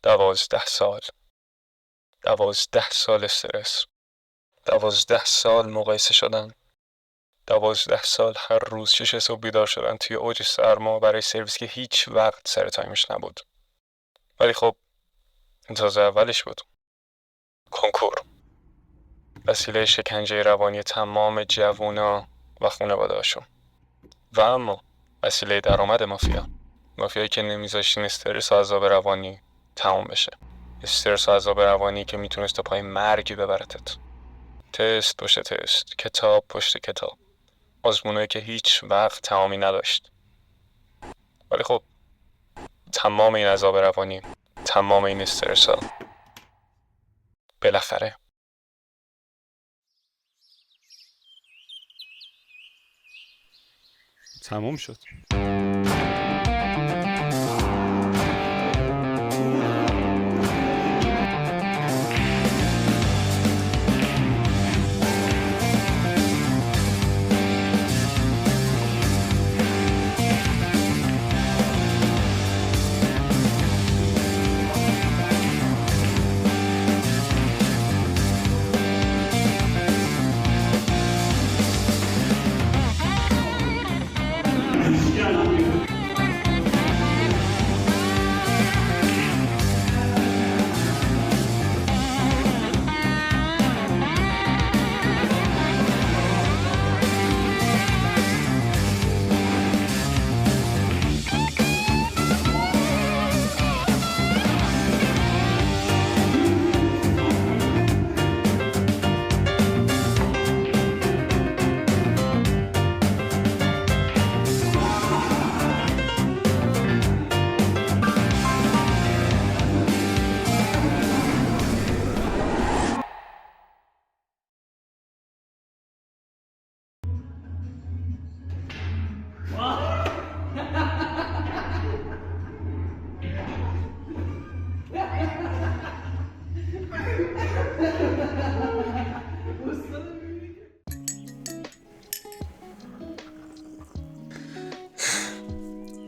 12 سال. 12 سال استرس. 12 سال مقایسه شدن. 12 سال هر روز 6 صبح بیدار شدن توی اوج سرما برای سرویس که هیچ وقت سر تایمش نبود. ولی خب تازه اولش بود. کنکور وسیله شکنجه روانی تمام جوونا و خانواده هاشون، و اما وسیله درآمد مافیایی که نمیذاشتین استرس و عذاب روانی تمام بشه. استرس و عذاب روانی که میتونست تا پای مرگ ببرتت. تست پشت تست، کتاب پشت کتاب، آزمونایی که هیچ وقت تمامی نداشت. ولی خب تمام این عذاب روانی، تمام این استرس ها بالاخره تمام شد.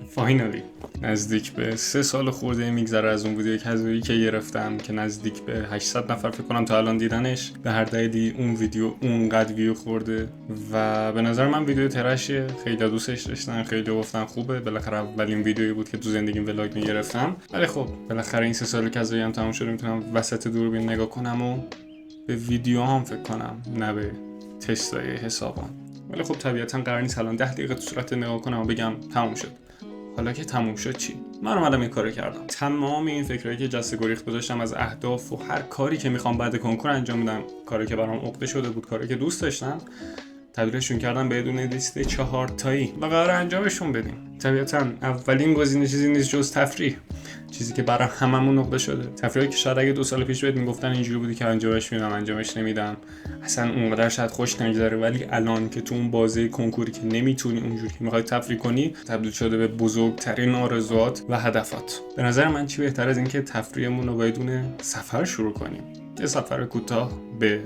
فاینالی نزدیک به 3 سال خورده میگذره از اون ویدیو کذایی که گرفتم که نزدیک به 800 نفر فکر کنم تا الان دیدنش. به هر دلیلی اون ویدیو اونقدر ویو خورده و به نظر من ویدیو ترشه. خیلی دوستش داشتن، خیلی گفتن خوبه. بالاخره اولین ویدیویی بود که تو زندگیم ولاگ میگرفتم. ولی خب بالاخره این 3 سال کذایی هم تموم شده، میتونم وسط دوربین نگاه کنم و به ویدیو هم فکر کنم، نه به تستای حسابم. ولی خب طبیعتا قرار نیست الان 10 دقیقه تو صورت نگاه کنم و بگم تموم شد. حالا که تموم شد چی؟ من اومدم این کارو کردم. تمام این فکرایی که جسته گریخت گذاشتم از اهداف و هر کاری که میخوام بعد کنکور انجام بدم، کاری که برام عقده شده بود، کاری که دوست داشتم، تبدیلشون کردم به بدون لیست 4 تایی و قرار انجامشون بدیم. طبیعتا اولین گزینه چیزی نیست جز تفریح، چیزی که برای هممون عقده شده. تفریحی که شاید اگه 2 سال پیش بهت میگفتن اینجوری بودی که انجامش میدم، انجامش نمیدم، اصلا اونقدر شاید خوش نگذره. ولی الان که تو اون بازه کنکوری که نمیتونی اونجوری که میخوای تفریح کنی، تبدیل شده به بزرگترین آرزوات و هدفات. به نظر من چی بهتر از این که تفریحمون رو بدون سفر شروع کنیم؟ یه سفر کوتاه به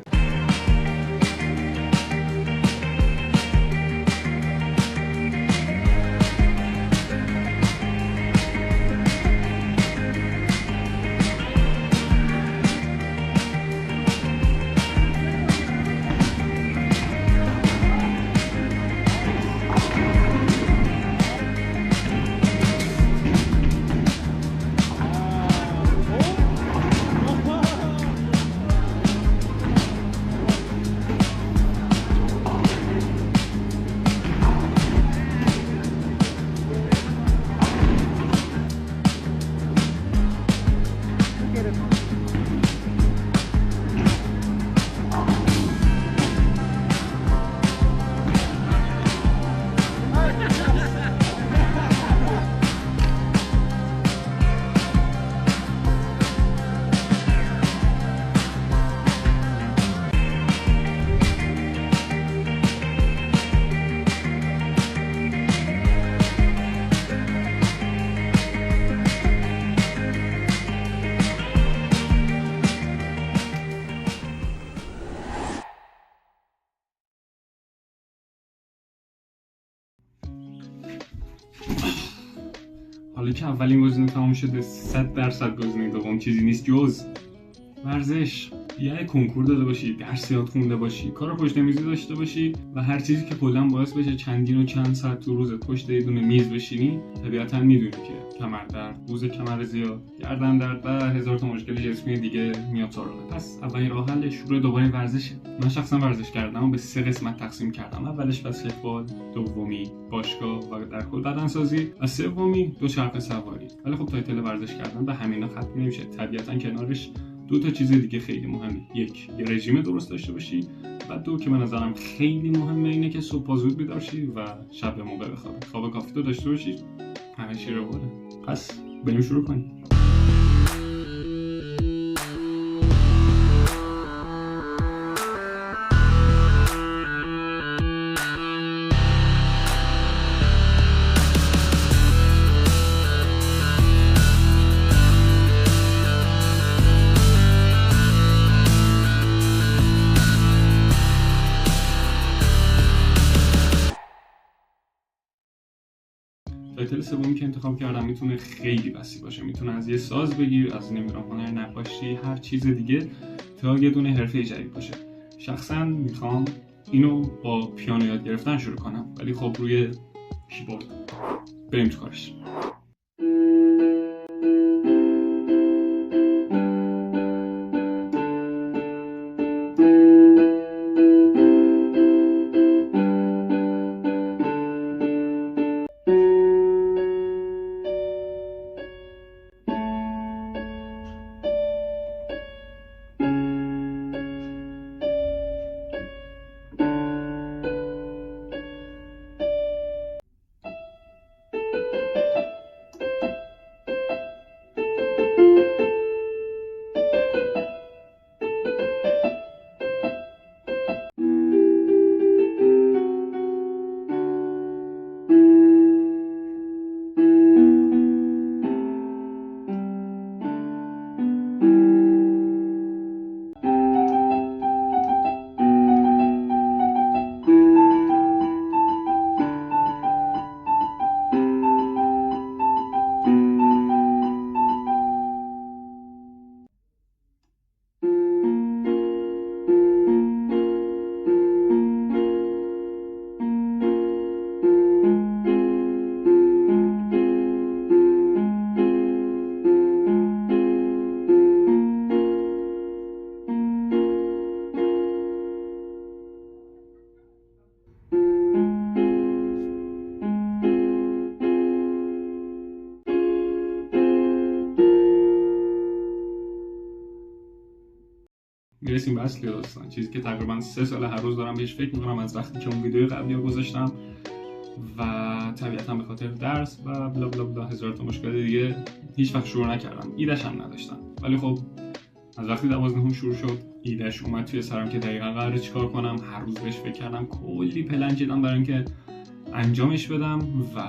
حالا که اولین گزینه تمام شده 100% گزینه دوم چیزی نیست جز ورزش. یه کنکور داده باشی، درس یاد خونده باشی، کار پشت میزی داشته باشی و هر چیزی که کلا باعث بشه چندین و چند ساعت تو روزت پشت یه دونه میز بشینی، طبیعتاً میدونی که کمر درد، قوز کمر زیاد، گردن درد و هزار تا مشکل جسمی دیگه میاد سراغت. پس اولین راه حل شروع دوباره ورزشه. من شخصا ورزش کردم و به 3 قسمت تقسیم کردم. اولش بسکتبال، دومی باشگاه و در کل بدنسازی و سومی دوچرخه سواری. ولی خب تایتل ورزش کردن به همینا ختم نمیشه. طبیعتاً کنارش 2 تا چیز دیگه خیلی مهمه. یک، یه رژیم درست داشته باشی و 2 که به نظرم خیلی مهمه اینه که صبح زود بیدار شی و شب به موقع بخوابی. خواب کافی تو داشته باشی، همه چی رو بوده. پس بریم شروع کنیم. تایتل سومی که انتخاب کردم میتونه خیلی وسیع باشه. میتونه از یه ساز بگیر، از نمیدونم هنر نقاشی، هر چیز دیگه تا یه دونه حرفه جدید باشه. شخصا میخوام اینو با پیانو یاد گرفتن شروع کنم، ولی خب روی کیبورد. بریم تو کارش. میرسیم به اصل داستان، چیزی که تقریبا 3 سال هر روز دارم بهش فکر میکنم از وقتی که اون ویدیو قبلی رو گذاشتم و طبیعتا به خاطر درس و بلا بلا بلا هزار تا مشکل دیگه هیچ وقت شروع نکردم. ایده‌ش هم نداشتم، ولی خب از وقتی 12 شروع شد ایده‌ش اومد توی سرم که دقیقاً قراره چیکار کنم. هر روز بهش فکر کردم، کلی پلن چیدم برای اینکه انجامش بدم و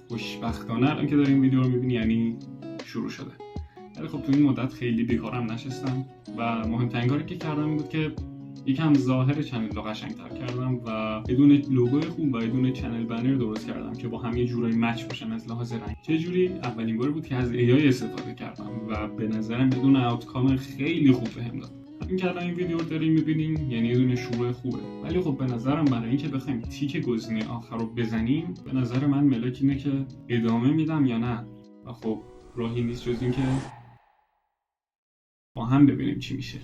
خوشبختانه الان که داریم ویدیو رو می‌بینی یعنی شروع شده. ولی خب تو این مدت خیلی بیکارم نشستم و مهمترین کاری که کردم این بود که یکم ظاهر چنل رو قشنگ‌تر کردم و بدون لوگوی خوب و بدون چنل بنر درست کردم که با هم یه جورایی مچ باشن از لحاظ رنگ. چه جوری؟ اولین بار بود که از AI استفاده کردم و به نظرم بدون آوتکام خیلی خوب بهم داد. همین که الان این ویدیو رو دارین می‌بینین یعنی یه دونه شروع خوبه. ولی خب به نظرم برای اینکه بخوایم تیک گزینه آخر رو بزنیم، به نظر من ملاک اینه که ادامه میدم یا نه. و خب راهی نیست جز این که با هم ببینیم چی میشه.